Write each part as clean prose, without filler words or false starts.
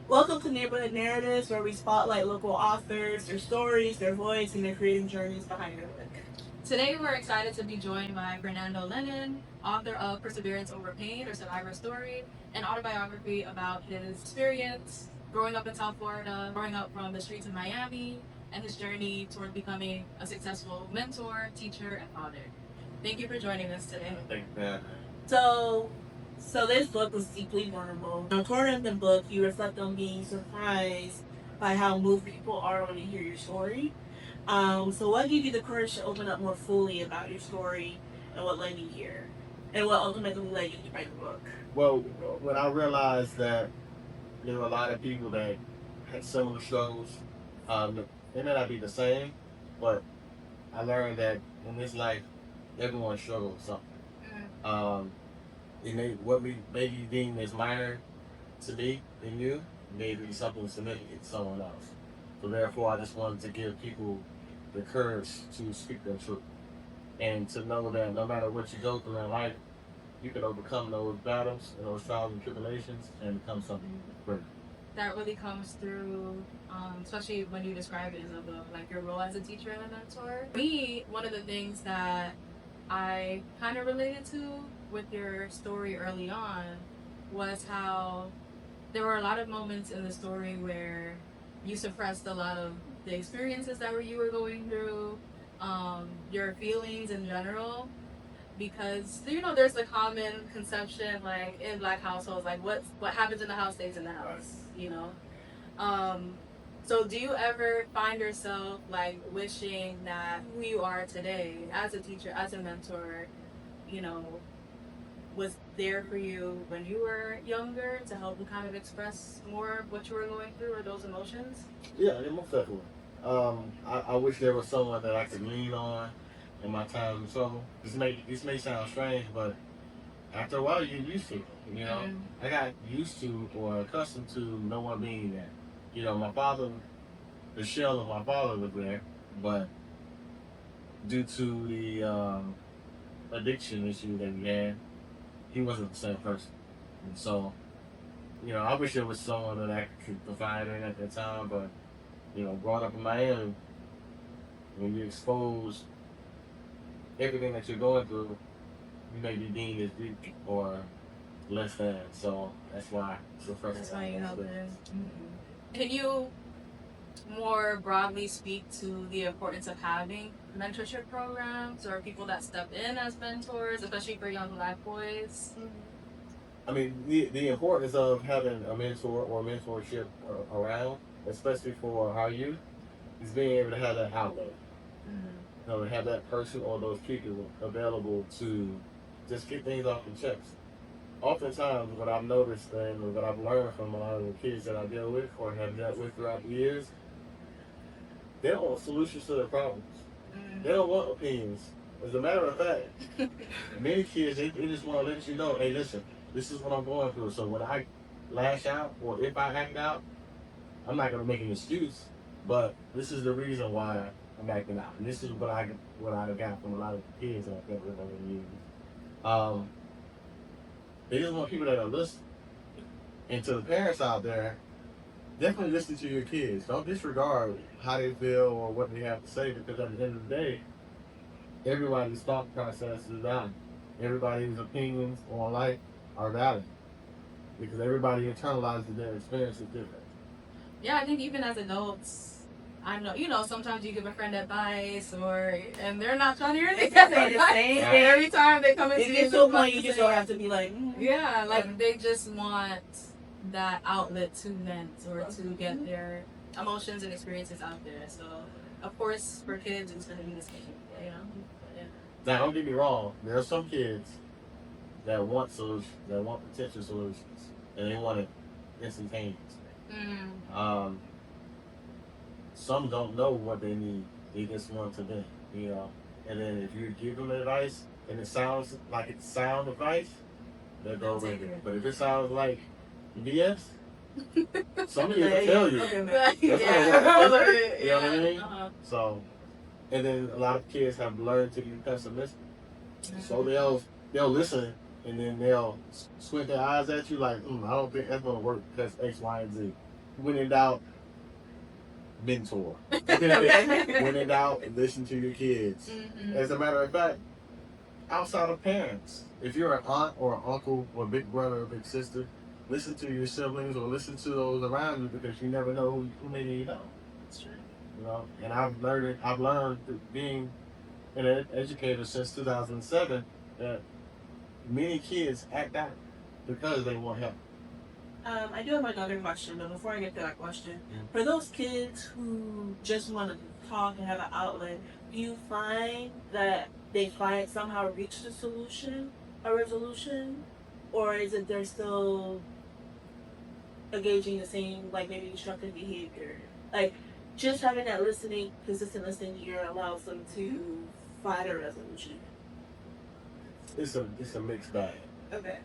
Welcome to Neighborhood Narratives, where we spotlight local authors, their stories, their voice, and their creative journeys behind their work. Today, we're excited to be joined by Fernando Lennon, author of Perseverance Over Pain, or Survivor Story, an autobiography about his experience growing up in South Florida, growing up from the streets of Miami, and his journey toward becoming a successful mentor, teacher, and father. Thank you for joining us today. Thank you, man. So this book was deeply vulnerable. Toward the book, you reflect on being surprised by how moved people are when they hear your story. So what gave you the courage to open up more fully about your story and what led you here? And what ultimately led you to write the book? Well, when I realized that there were a lot of people that had similar struggles, they may not be the same, but I learned that in this life, everyone struggles with something. What we maybe deem as minor to me and you may be something significant to someone else. So therefore, I just wanted to give people the courage to speak their truth and to know that no matter what you go through in life, you can overcome those battles and those trials and tribulations and become something great. That really comes through, especially when you describe it in the book, like your role as a teacher and a mentor. For me, one of the things that I kind of related to with your story early on was how there were a lot of moments in the story where you suppressed a lot of the experiences that you were going through, your feelings in general, because there's a common conception like in Black households, like what happens in the house stays in the house. So do you ever find yourself like wishing that who you are today as a teacher, as a mentor, you know, was there for you when you were younger to help you kind of express more of what you were going through or those emotions? Yeah, most definitely. I wish there was someone that I could lean on in my times of trouble. This may sound strange, but after a while you're used to it. I got used to or accustomed to no one being there. My father, the shell of my father was there, but due to the addiction issue that we had, he wasn't the same person. And so, I wish there was someone that I could confide in at that time, but, growing up in Miami, when you expose everything that you're going through, you may be deemed as weak or less than. So that's why it's the first. That's why you help it. Can you more broadly speak to the importance of having mentorship programs or people that step in as mentors, especially for young Black boys? I mean, the importance of having a mentor or mentorship around, especially for our youth, is being able to have that outlet. To have that person or those people available to just get things off the chest. Oftentimes, what I've noticed and what I've learned from a lot of the kids that I deal with or have dealt with throughout the years, they don't want solutions to their problems. They don't want opinions. As a matter of fact, many kids, they just want to let you know, hey, listen, this is what I'm going through. So when I lash out or if I act out, I'm not going to make an excuse, but this is the reason why I'm acting out. And this is what I got from a lot of the kids that I've dealt with over the years. They just want people that are listening. And to the parents out there, definitely listen to your kids. Don't disregard how they feel or what they have to say, because at the end of the day, everybody's thought process is valid. Everybody's opinions on life are valid, because everybody internalizes their experiences different. Yeah, I think even as adults, I know, sometimes you give a friend advice and they're not trying to hear anything. And every time they come into you, to a point you just don't have to be like, yeah, like they just want that outlet to vent or to get their emotions and experiences out there. So, of course, for kids, it's going to be the same, Yeah. Now, don't get me wrong. There are some kids that want solutions, that want potential solutions, and they want it instantaneously. Some don't know what they need. They just want to vent, And then if you give them advice and it sounds like it's sound advice, they'll go with it. But if it sounds like BS, some of you will tell you. That's you know what I mean? So, and then a lot of kids have learned to be pessimistic. So they'll listen and then they'll squint their eyes at you like, I don't think that's gonna work because X, Y, and Z. when in doubt, mentor. Okay. When in doubt, listen to your kids. As a matter of fact, outside of parents, if you're an aunt or an uncle or big brother or big sister, listen to your siblings or listen to those around you because you never know who may need help. That's true. You know, and I've learned that being an educator since 2007 that many kids act out because they want help. I do have another question, but before I get to that question, for those kids who just want to talk and have an outlet, do you find that they find somehow reach the solution, a resolution, or is it they're still engaging the same, like maybe destructive behavior? Like just having that listening, consistent listening ear allows them to find a resolution. It's a mixed bag. Okay.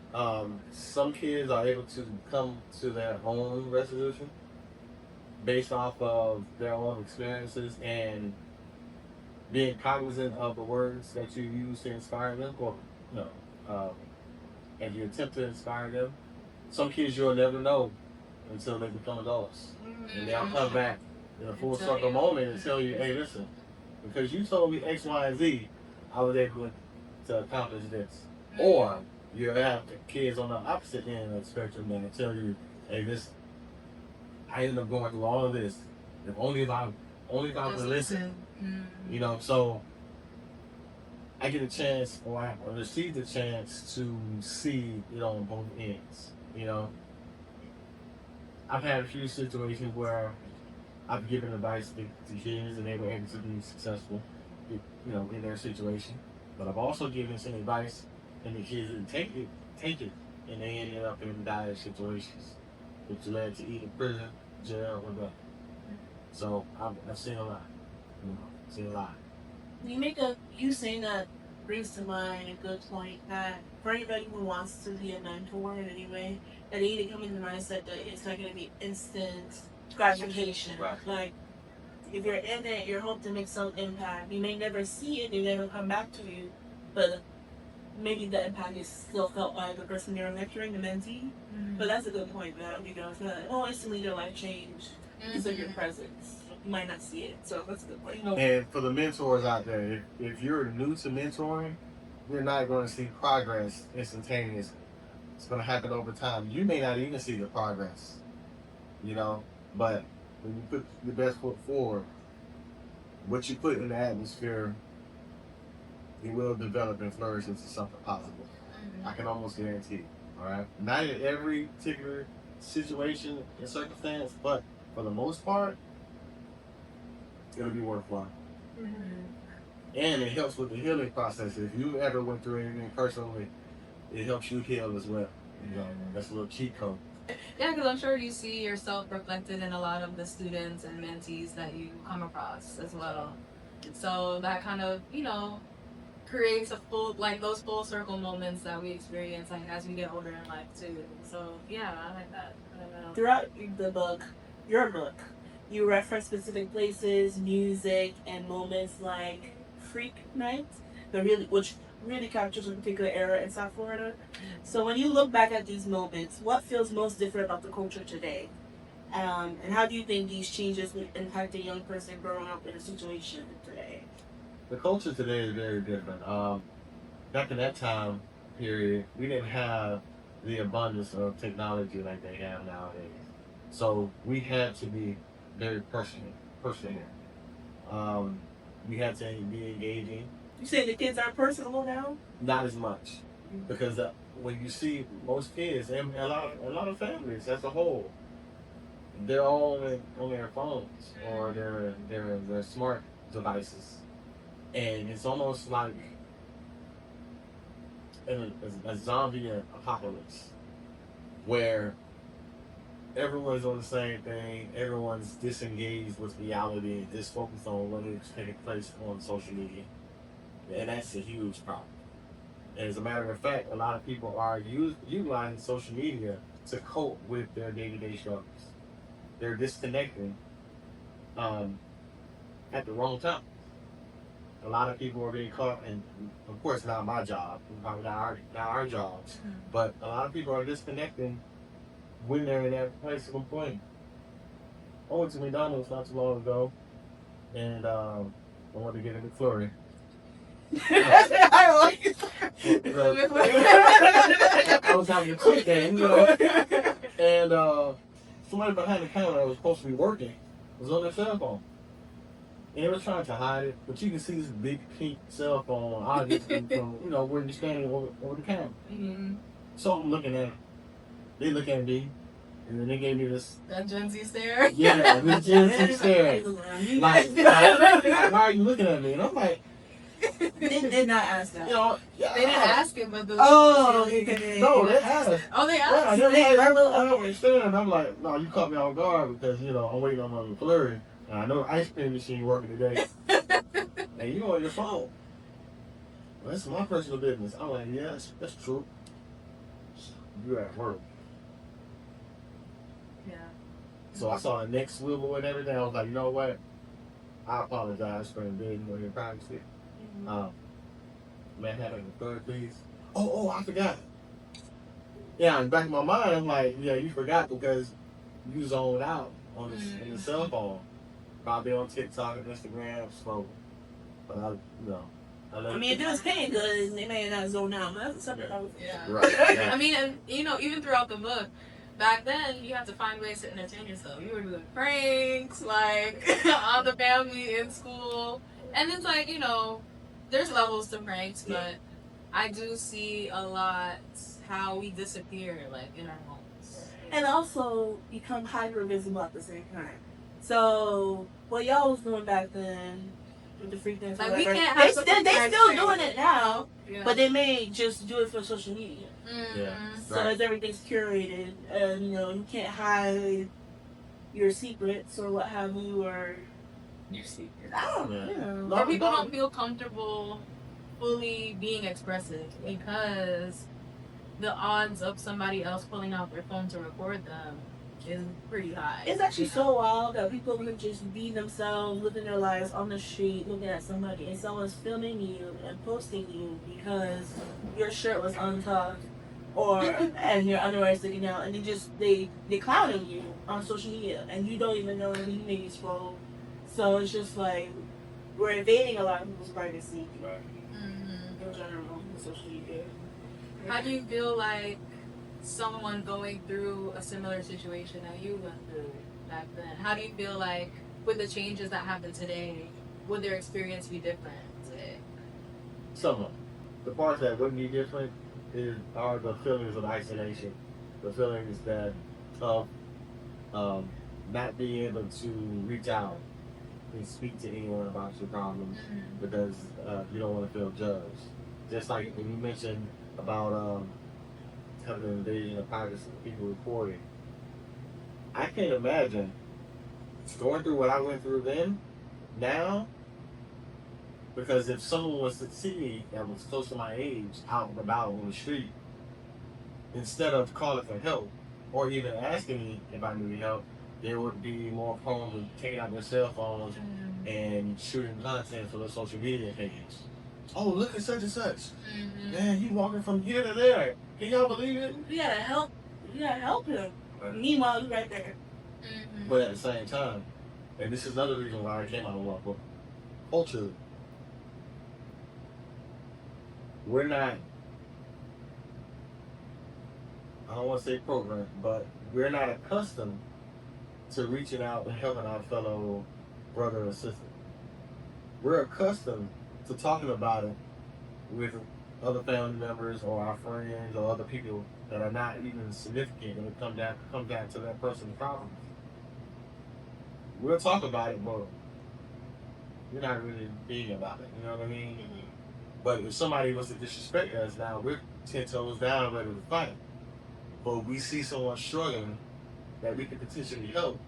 Some kids are able to come to their own resolution based off of their own experiences and being cognizant of the words that you use to inspire them, or and you attempt to inspire them. Some kids you'll never know until they become adults, and they'll come back in a full circle moment and tell you, "Hey, listen, because you told me X, Y, and Z, I was able to accomplish this." Or you have kids on the opposite end of the spectrum that tell you, "Hey, this, I ended up going through all of this. If only I would listen." You know, so I get a chance, or I receive the chance to see it on both ends. You know, I've had a few situations where I've given advice to kids and they were able to be successful, in their situation. But I've also given some advice and the kids didn't take it, and they ended up in dire situations, which led to either prison, jail, or death. So I've seen a lot. Seen a lot. You saying that brings to mind a good point that for anybody who wants to be a mentor in any way, that they need to come in the mindset that it's not going to be instant gratification. Right. Like, if you're in it, you're hoping to make some impact. You may never see it, they never come back to you, but maybe the impact is still felt by the person you're lecturing, the mentee. But that's a good point, that it's not, instantly their life changed because of your presence. You might not see it, so that's a good point. And for the mentors out there, if you're new to mentoring, you're not going to see progress instantaneously. It's going to happen over time. You may not even see the progress, but when you put the best foot forward, what you put in the atmosphere, it will develop and flourish into something positive. I can almost guarantee it. All right, not in every particular situation and circumstance, but for the most part, it'll be worthwhile. And it helps with the healing process. If you ever went through anything personally, it helps you heal as well. That's a little cheat code. Yeah, because I'm sure you see yourself reflected in a lot of the students and mentees that you come across as well. So that kind of, creates those full circle moments that we experience as we get older in life too. So yeah, I like that. I don't know. Throughout your book, you reference specific places, music, and moments like Freak Night, which really captures a particular era in South Florida. So when you look back at these moments, what feels most different about the culture today? And how do you think these changes would impact a young person growing up in a situation today? The culture today is very different. Back in that time period, we didn't have the abundance of technology like they have nowadays. So we had to be very personal. We had to be engaging. You say the kids aren't personable now? Not as much, because when you see most kids and a lot of families as a whole, they're all on their phones or their smart devices, and it's almost like a zombie apocalypse where everyone's on the same thing, everyone's disengaged with reality, just focused on what is taking place on social media. And that's a huge problem. And as a matter of fact, a lot of people are utilizing social media to cope with their day-to-day struggles. They're disconnecting at the wrong time. A lot of people are being caught, and of course not my job, probably not our jobs, but a lot of people are disconnecting when they're in that place of employment. I went to McDonald's not too long ago, and I wanted to get a McFlurry. I don't like it. I was having a quick game, you know, and somebody behind the counter that was supposed to be working was on their cell phone. And they were trying to hide it, but you can see this big pink cell phone obviously from, you know, where you're standing over the counter. Mm-hmm. So I'm looking at it. They look at me, and then they gave me this. That Gen Z stare. Yeah, the Gen Z stare. Like, why are you looking at me? And I'm like, They did not ask that. you know, They didn't ask it, but the no, they asked. Oh, they Yeah, asked. I don't understand. I'm like, no, you caught me off guard because, you know, I'm waiting on my McFlurry. And I know the ice cream machine working today. And you on your phone. Well, that's my personal business. I'm like, yes, that's true. You're at work. Yeah. So I saw the neck swivel and everything. I was like, you know what? I apologize for invading your privacy. Man, having a third, please. Oh, I forgot. Yeah, in the back of my mind, I'm like, yeah, you forgot because you zoned out on the cell phone. Probably on TikTok and Instagram, smoking. But I mean, if it was paying good, they may not zone out. But that's something. Yeah. Right. Yeah. I mean, and you know, even throughout the book, back then you had to find ways to entertain yourself. You were doing pranks, like on the family in school, and it's like, you know, there's levels to pranks, but I do see a lot how we disappear, like in our homes, And also become hyper visible at the same time. So what y'all was doing back then with the freak dance, like we whatever, can't they have still something doing it now, yeah. but they may just do it for social media. Mm-hmm. Yeah. So as everything's curated, and you know you can't hide your secrets or what have you, or your secrets. I don't know. Or people don't feel comfortable fully being expressive because the odds of somebody else pulling out their phone to record them is pretty high. It's actually so wild that people can just be themselves, living their lives on the street, looking at somebody, and someone's filming you and posting you because your shirt was untucked, or and your underwear is sticking out, and they clowning you on social media, and you don't even know, and you maybe scroll. So it's just like we're invading a lot of people's privacy. Right. In general, with social media. How do you feel like someone going through a similar situation that you went through back then? How do you feel like with the changes that happen today, would their experience be different today? Some of them. The parts that wouldn't be different are the feelings of isolation, the feelings that of not being able to reach out and speak to anyone about your problems because you don't want to feel judged. Just like when you mentioned about having an invasion of privacy, people recording. I can't imagine going through what I went through then, now, because if someone was to see me that was close to my age out and about on the street, instead of calling for help or even asking me if I needed help, they would be more prone to taking out their cell phones and shooting content for their social media pages. Oh, look at such and such. Man, he walking from here to there. Can y'all believe it? You gotta help him. Right. Meanwhile, you right there. But at the same time, and this is another reason why I came out of law book, culturally, we're not, I don't want to say programmed, but we're not accustomed to reaching out and helping our fellow brother or sister. We're accustomed to talking about it with other family members or our friends or other people that are not even significant when it come down to that person's problem. We'll talk about it, but we're not really being about it. You know what I mean? But if somebody was to disrespect us now, we're 10 toes down ready to fight. But we see someone struggling that we could potentially help.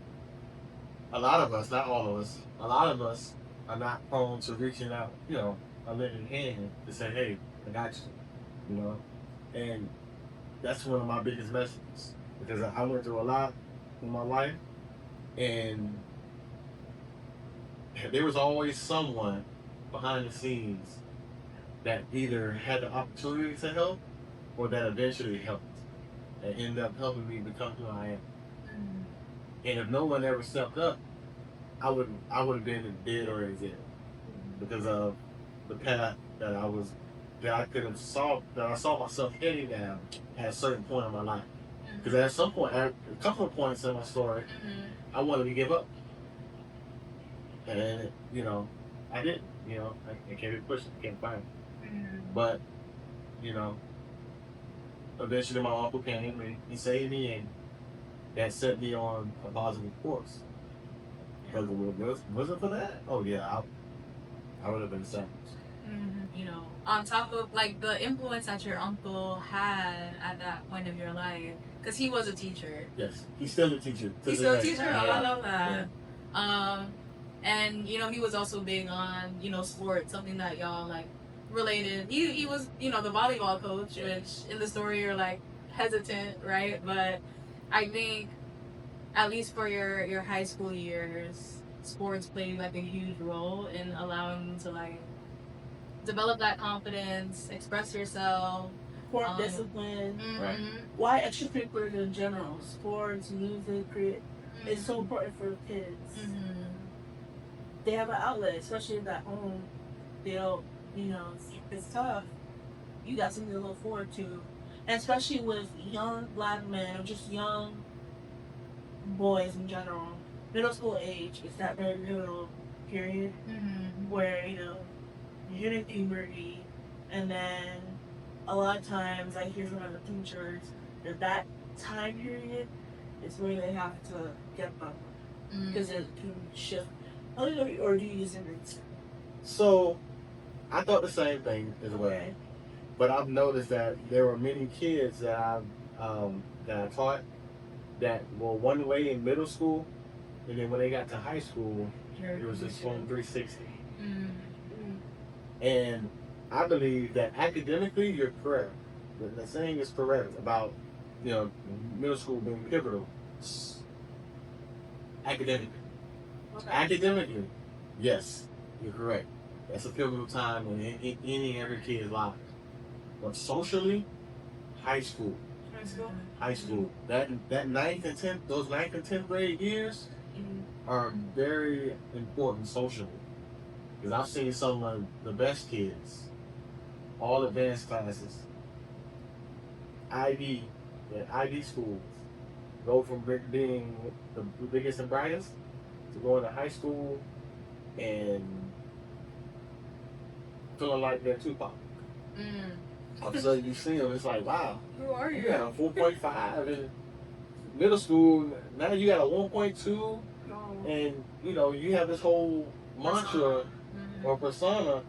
A lot of us, not all of us, a lot of us are not prone to reaching out, you know, a lending hand to say, hey, I got you, you know? And that's one of my biggest messages because I went through a lot in my life and there was always someone behind the scenes that either had the opportunity to help or that eventually helped and ended up helping me become who I am. And if no one ever stepped up, I would have been dead or in jail because of the path that I could have saw that I saw myself heading down at a certain point in my life. Because at some point, at a couple of points in my story, I wanted to give up, and I didn't. I can't be pushing, I can't find it. But you know, eventually my uncle came and he saved me, and that set me on a positive course. Because if it wasn't for that, oh yeah, I would have been sentenced. On top of like the influence that your uncle had at that point of your life, because he was a teacher. Yes, he's still a teacher. He's still a teacher. Oh, I love that. Yeah. And he was also big on sports, something that y'all like related. He was the volleyball coach, which in the story you're like hesitant, right? But I think at least for your high school years, sports played like a huge role in allowing you to like develop that confidence, express yourself, Sport discipline. Right. Why extracurriculars in general, sports, music, create, it's so important for kids. They have an outlet, especially if at home they don't, it's tough. You got something to look forward to, and especially with young black men or just young boys in general. Middle school age is that very pivotal period where you're hitting puberty, and then a lot of times I hear from other teachers that time period is where they have to get them because it can shift. Or do you use it? So, I thought the same thing as well. Okay. But I've noticed that there were many kids that I taught that were one way in middle school, and then when they got to high school, it was just from 360. And I believe that academically, you're correct. The saying is correct about middle school being pivotal. Academically. Okay. Academically, yes, you're correct. That's a pivotal time in any and every kid's life. But socially, high school. High school. That 9th and 10th, those 9th and 10th grade years are very important socially. Because I've seen some of the best kids, all advanced classes, IB schools, go from being the biggest and brightest to going to high school and feeling like they're Tupac. All of a sudden you see them, it's like, wow, who are you? You got a 4.5 in middle school, now you got a 1.2, and you have this whole mantra or persona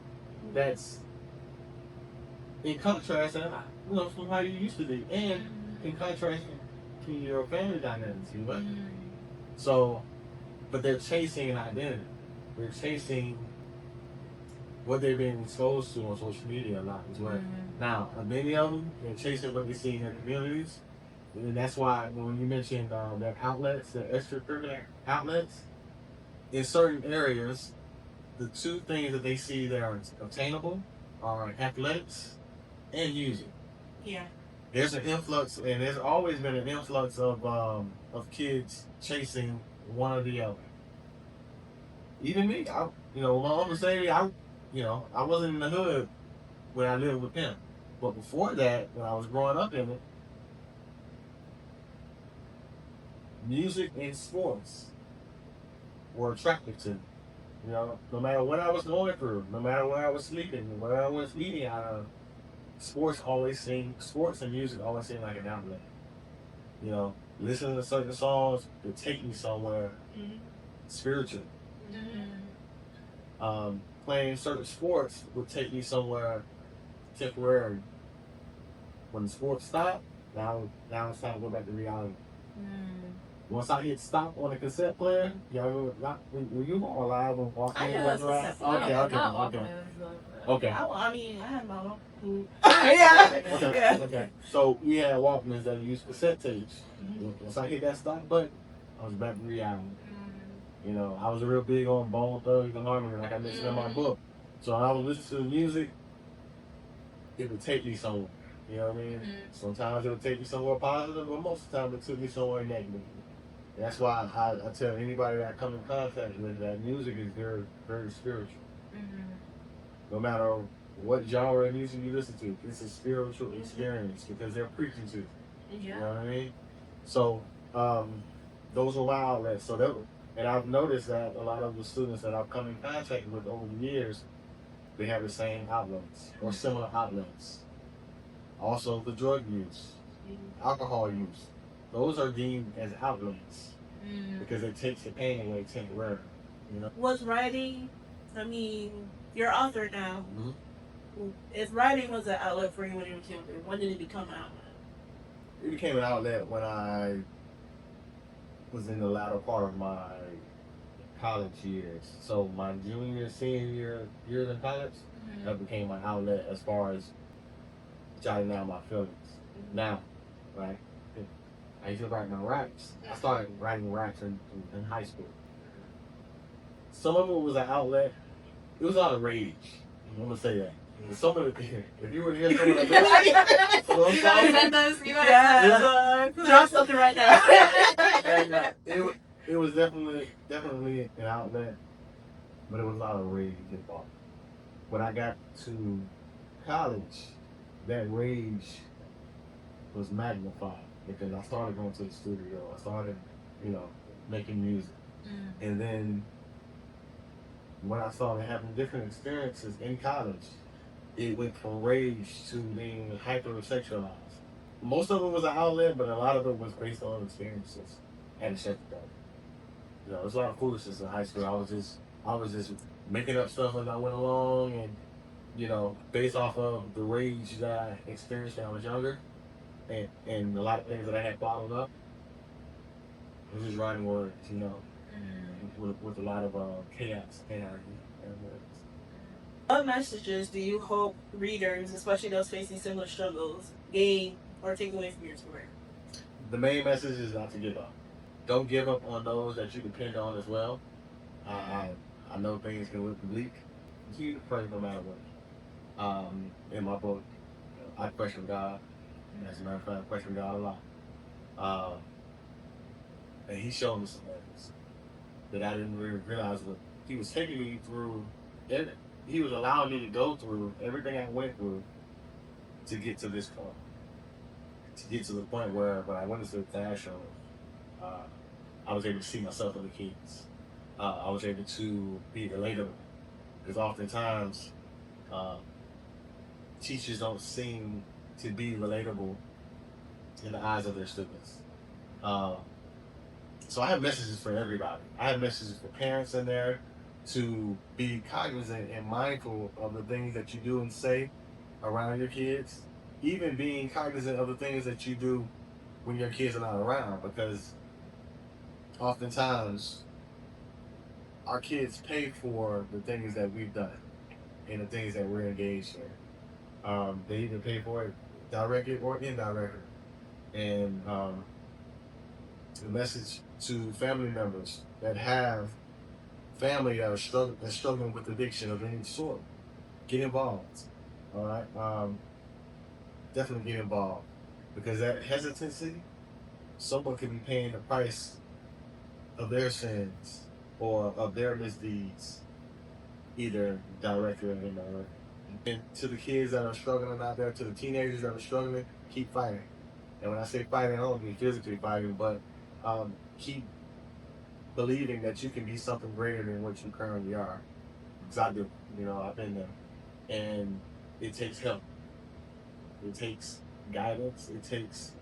that's in contrast from how you used to be, and in contrast to your family dynamics. So, but they're chasing an identity. They're chasing what they're being exposed to on social media a lot as well. Now, many of them, they're chasing what they see in their communities. And that's why when you mentioned their outlets, their extracurricular outlets, in certain areas, the two things that they see that are obtainable are athletics and music. Yeah. There's an influx, and there's always been an influx of kids chasing one or the other. Even me, my uncle say I wasn't in the hood when I lived with him, but before that, when I was growing up in it, music and sports were attractive to me. No matter what I was going through, no matter where I was sleeping, where I was eating out of, sports and music always seemed like an outlet. Listening to certain songs would take me somewhere spiritual. Playing certain sports would take me somewhere temporary. When the sports stopped, now it's time to go back to reality. Once I hit stop on a cassette player, were you more alive and walking? I know it's Okay. I had my own. Okay. So we had Walkmans that used cassette tapes. Once I hit that stop button, I was back to reality. I was real big on Bone Thugs and Harmony, like I mentioned in my book. So when I was listening to the music, it would take me somewhere. You know what I mean? Sometimes it would take me somewhere positive, but most of the time it took me somewhere negative. That's why I tell anybody that I come in contact with that music is very, very spiritual. Mm-hmm. No matter what genre of music you listen to, it's a spiritual experience because they're preaching to you. Yeah. You know what I mean? So those are my outlets. And I've noticed that a lot of the students that I've come in contact with over the years, they have the same outlets or similar outlets. Also, the drug use, alcohol use, those are deemed as outlets because it takes the pain away temporarily. You know. Was writing, I mean, you're author now. Mm-hmm. If writing was an outlet for you when you were younger, when did it become an outlet? It became an outlet when I was in the latter part of my college years. So my junior, senior years in college, that became my outlet as far as jotting down my feelings. Now, right? I used to write my raps. I started writing raps in high school. Some of it was an outlet. It was out of rage. I'm gonna say that. Some of it, if you were to hear some of the Drop something right now. and, it was definitely an outlet, but it was a lot of rage involved. When I got to college, that rage was magnified because I started going to the studio. I started, making music. And then when I started having different experiences in college, it went from rage to being hypersexualized. Most of it was an outlet, but a lot of it was based on experiences at a certain time. There's a lot of foolishness in high school. I was just making up stuff as I went along, and based off of the rage that I experienced when I was younger, and a lot of things that I had bottled up. I was just writing words, with a lot of chaos, anarchy, and words. What messages do you hope readers, especially those facing similar struggles, gain or take away from your story? The main message is not to give up. Don't give up on those that you depend on as well. I know things can look bleak. Continue to pray no matter what. In my book, I question God. As a matter of fact, I question God a lot. And He showed me some things that I didn't really realize what He was taking me through. He was allowing me to go through everything I went through to get to this point. To get to the point where when I went into the classroom, I was able to see myself in the kids. I was able to be relatable. Because oftentimes, teachers don't seem to be relatable in the eyes of their students. So I have messages for everybody. I have messages for parents in there to be cognizant and mindful of the things that you do and say around your kids. Even being cognizant of the things that you do when your kids are not around, because oftentimes our kids pay for the things that we've done and the things that we're engaged in. They either pay for it directly or indirectly. And the message to family members that have family that are struggling with addiction of any sort, get involved. All right, definitely get involved, because that hesitancy, someone could be paying the price of their sins or of their misdeeds, either directly or indirectly. And to the kids that are struggling out there, to the teenagers that are struggling, keep fighting. And when I say fighting, I don't mean physically fighting, but keep believing that you can be something greater than what you currently are. Because I do. I've been there. And it takes help. It takes guidance. It takes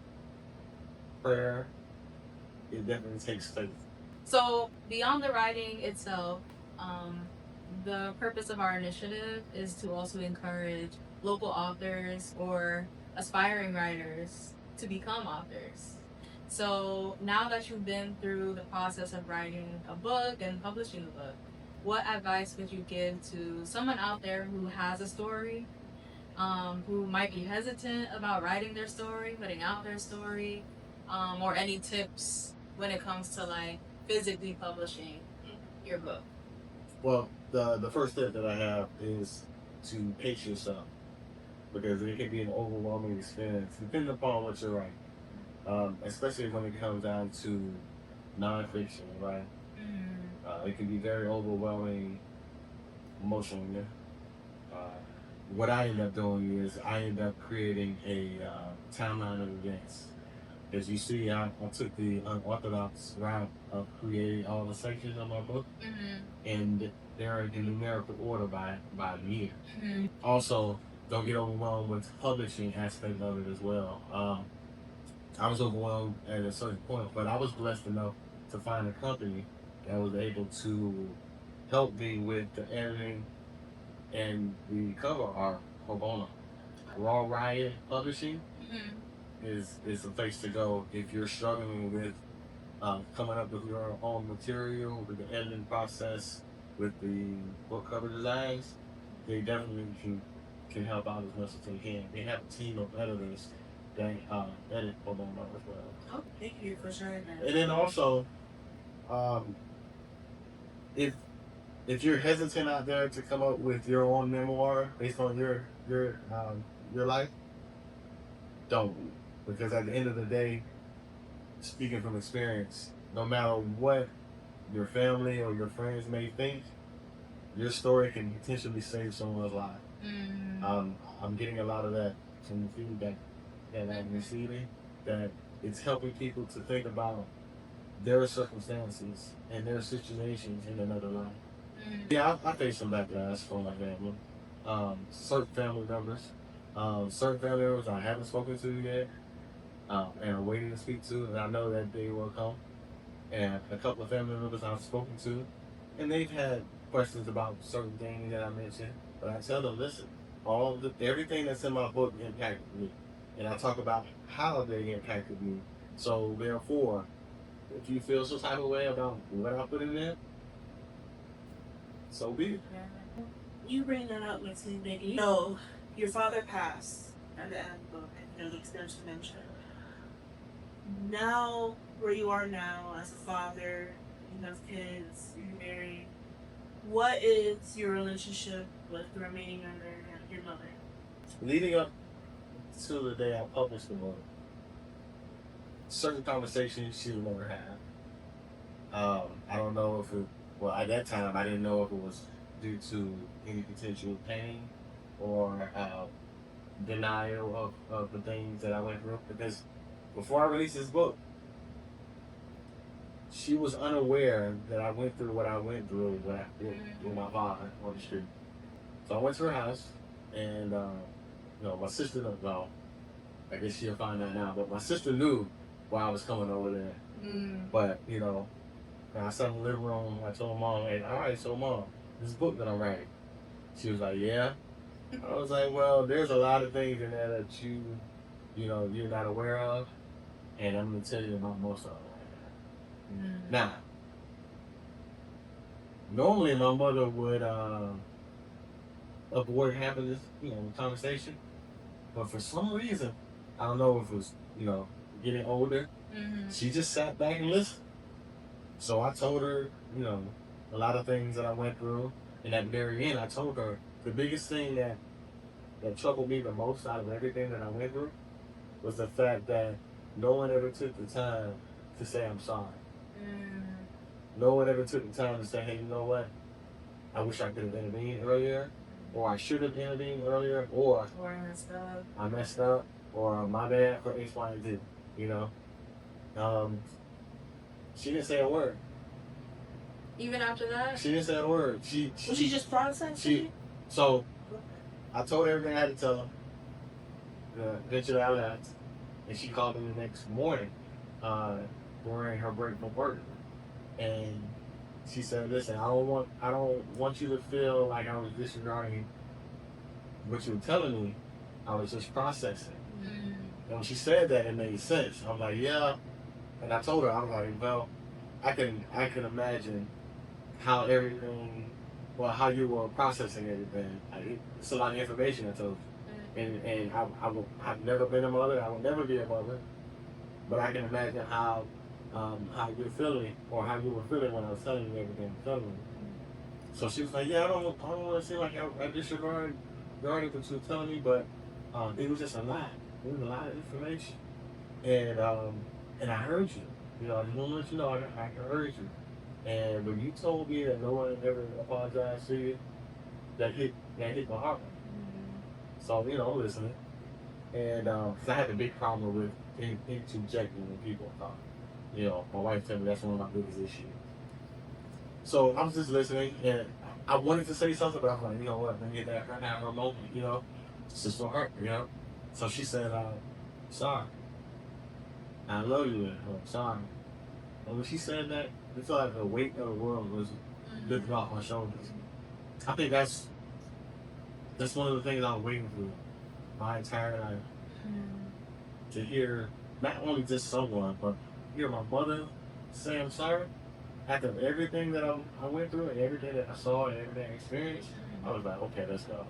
prayer. It definitely takes faith. So beyond the writing itself, the purpose of our initiative is to also encourage local authors or aspiring writers to become authors. So now that you've been through the process of writing a book and publishing a book, what advice would you give to someone out there who has a story, who might be hesitant about writing their story, putting out their story, or any tips when it comes to physically publishing your book? Well, the first step that I have is to pace yourself, because it can be an overwhelming experience depending upon what you're writing. Especially when it comes down to nonfiction, right? It can be very overwhelming emotionally. Uh, what I end up doing is I end up creating a timeline of events. As you see, I took the unorthodox route of creating all the sections of my book, and they're in numerical order by year. Also, don't get overwhelmed with publishing aspect of it as well. I was overwhelmed at a certain point, but I was blessed enough to find a company that was able to help me with the editing and the cover art pro bono. Raw Riot Publishing is the place to go if you're struggling with coming up with your own material, with the editing process, with the book cover designs. They definitely can help out as much as they can. They have a team of editors that edit pro bono as well. Oh, thank you for sharing that. And then also, um, if if you're hesitant out there to come up with your own memoir based on your life, don't, because at the end of the day, speaking from experience, no matter what your family or your friends may think, your story can potentially save someone's life. I'm getting a lot of that from the feedback that I'm receiving, that it's helping people to think about their circumstances and their situations in another life. Yeah, I faced some backlash from my family. Certain family members. Certain family members I haven't spoken to yet, and are waiting to speak to, and I know that they will come. And a couple of family members I've spoken to, and they've had questions about certain things that I mentioned, but I tell them, listen, everything that's in my book impacted me, and I talk about how they impacted me. So therefore, if you feel some type of way about what I put in there, so be it. You bring that up makes me think. You know, your father passed at the end of the book. You know, the experience you mentioned. Now, where you are now as a father, you have kids, you're married. What is your relationship with the remaining member and your mother? Leading up to the day I published the book, certain conversations she would never have. I don't know if it, well, at that time, I didn't know if it was due to any potential pain or denial of the things that I went through. Because before I released this book, she was unaware that I went through what I went through with my father on the street. So I went to her house, and my sister, well, I guess she'll find out now, but my sister knew why I was coming over there. But, when I sat in the living room, I told mom, hey, all right, so mom, this book that I'm writing. She was like, yeah. I was like, well, there's a lot of things in there that you're not aware of, and I'm going to tell you about most of them. Now, normally my mother would avoid having this, conversation, but for some reason, I don't know if it was, getting older, she just sat back and listened. So I told her, a lot of things that I went through, and at the very end, I told her the biggest thing that troubled me the most out of everything that I went through was the fact that no one ever took the time to say I'm sorry. No one ever took the time to say, hey, you know what? I wish I could have intervened earlier, or I should have intervened earlier, or I messed up, or my bad for X, Y, and Z. She didn't say a word. Even after that? She didn't say a word. Was she just processing? So I told her everything I had to tell her. Eventually I left, and she called me the next morning during her break from work, and she said, "Listen, I don't want you to feel like I was disregarding what you were telling me. I was just processing." And when she said that, it made sense. I'm like, yeah. And I told her, I was like, well, I can imagine how how you were processing everything. It's a lot of information I told you. And I've never been a mother. I will never be a mother. But I can imagine how you're feeling, or how you were feeling when I was telling you everything I'm telling you. So she was like, yeah, I don't want to seem like I disregarded what you were telling me, but it was just a lot. It was a lot of information. And I heard you. You know, I just want to let you know I heard you. And when you told me that no one ever apologized to you, that hit my heart. So, you know, I'm listening. And 'cause I have a big problem with interjecting when people talk. You know, my wife told me that's one of my biggest issues. So I was just listening, and I wanted to say something, but I was like, you know what, let me get that right now, her moment, you know, it's just for her, you know. So she said, sorry, I love you, and sorry. And when she said that, it felt like the weight of the world was lifted off my shoulders. I think that's one of the things I was waiting for my entire life, to hear not only just someone, but hear my mother say I'm sorry. After everything that I went through and everything that I saw and everything I experienced, I was like, okay, let's go.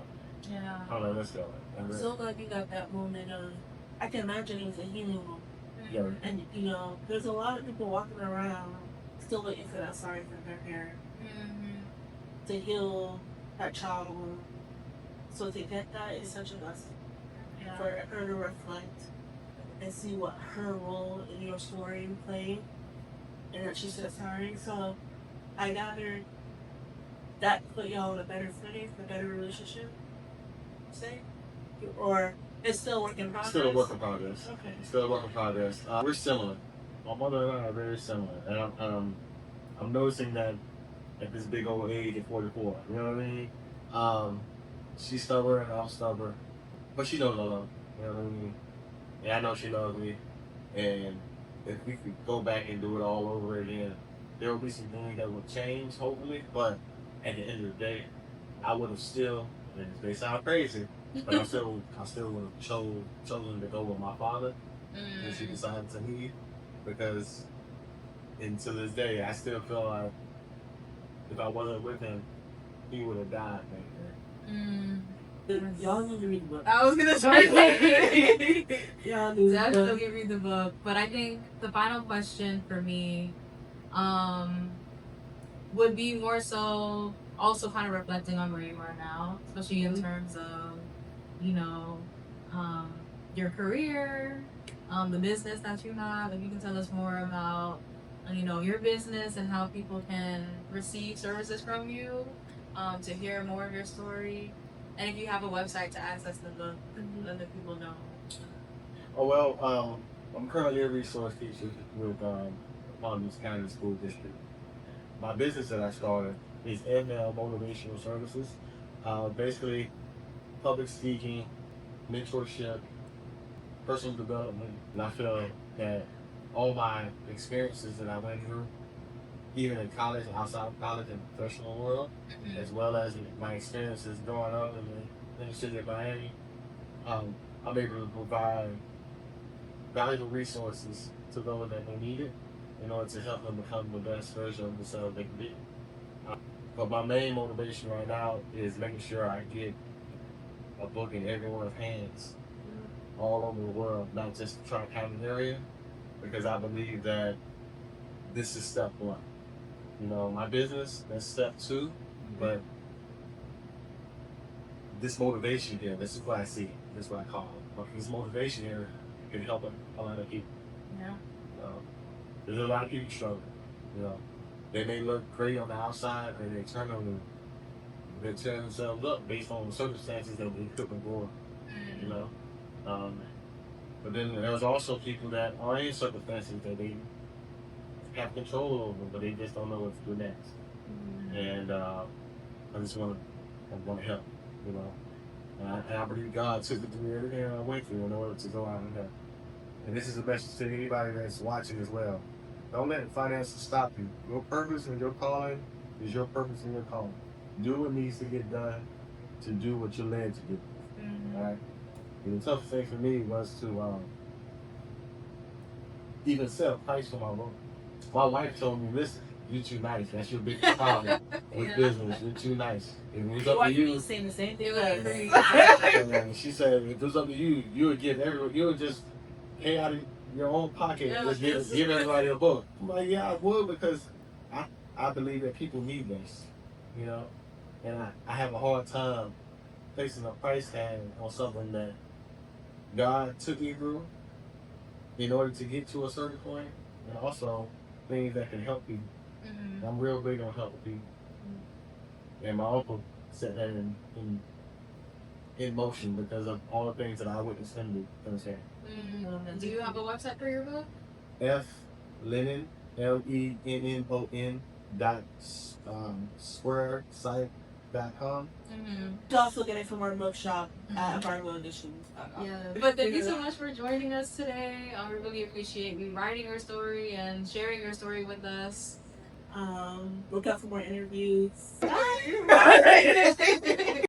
Yeah. I was like, let's go. I'm so glad you got that moment of, I can imagine it was a healing moment. Yeah. And, you know, there's a lot of people walking around still waiting for that sorry from their parent to heal that child wound. So to get that is such a blessing for her to reflect and see what her role in your story played, and that she said sorry. So I gather that put y'all in a better footing, a better relationship, say? Or it's still a work in progress? Still a work in progress. Okay. Still a work in progress. We're similar. My mother and I are very similar. And I'm noticing that at this big old age of 44, you know what I mean? She's stubborn and I'm stubborn. But she knows I love her, you know what I mean? And I know she loves me. And if we could go back and do it all over again, there will be some things that will change, hopefully. But at the end of the day, I would have still, and it may sound crazy, but I still would have chosen to go with my father when she decided to leave, because until this day, I still feel like if I wasn't with him, he would have died back then. Y'all need to read the book. I was gonna say Y'all need to definitely read the book. But I think the final question for me would be more so also kind of reflecting on where you are now, especially in terms of, you know, your career, the business that you have. If you can tell us more about, you know, your business and how people can receive services from you, to hear more of your story. And if you have a website to access the book, let the people know. Oh, well, I'm currently a resource teacher with Palm Beach County School District. My business that I started is FL Motivational Services. Basically, public speaking, mentorship, personal development. And I feel that all my experiences that I went through, even in college, outside of college, and professional world, as well as my experiences growing up in the city of Miami, I'm able to provide valuable resources to those that may need it in order to help them become the best version of themselves they can be. But my main motivation right now is making sure I get a book in everyone's hands all over the world, not just the Tri-County area, because I believe that this is step one. You know, my business, that's step two, but this motivation here, this is what I see, this is what I call it. But this motivation here can help a lot of people. Yeah. There's a lot of people struggling, you know. They may look great on the outside, and they turn themselves up based on the circumstances that we took before, you know. But then there's also people that are in circumstances that they have control over, but they just don't know what to do next. And I just want to help, you know. And I believe God took me through everything I went through in order to go out and help. And this is a message to anybody that's watching as well. Don't let finances stop you. Your purpose and your calling is your purpose and your calling. Do what needs to get done to do what you're led to do. All right? And the toughest thing for me was to even set a price for my book. My wife told me, listen, you're too nice. That's your biggest problem with business. You're too nice. If it was up to you, saying the same thing. and she said, if it was up to you, you would just pay out of your own pocket and just give everybody a book. I'm like, yeah, I would, because I believe that people need this, you know. And I have a hard time placing a price tag on something that God took me through in order to get to a certain point. and also things that can help people. Mm-hmm. I'm real big on helping people. And my uncle set that in motion because of all the things that I witnessed him do. Understand? Mm-hmm. Do you have a website for your book? F Lennon LENNON squaresite.com. You can also get it from our bookshop at Fargo Editions. Yeah, but thank you so much for joining us today. We really appreciate you writing your story and sharing your story with us. Look out for more interviews.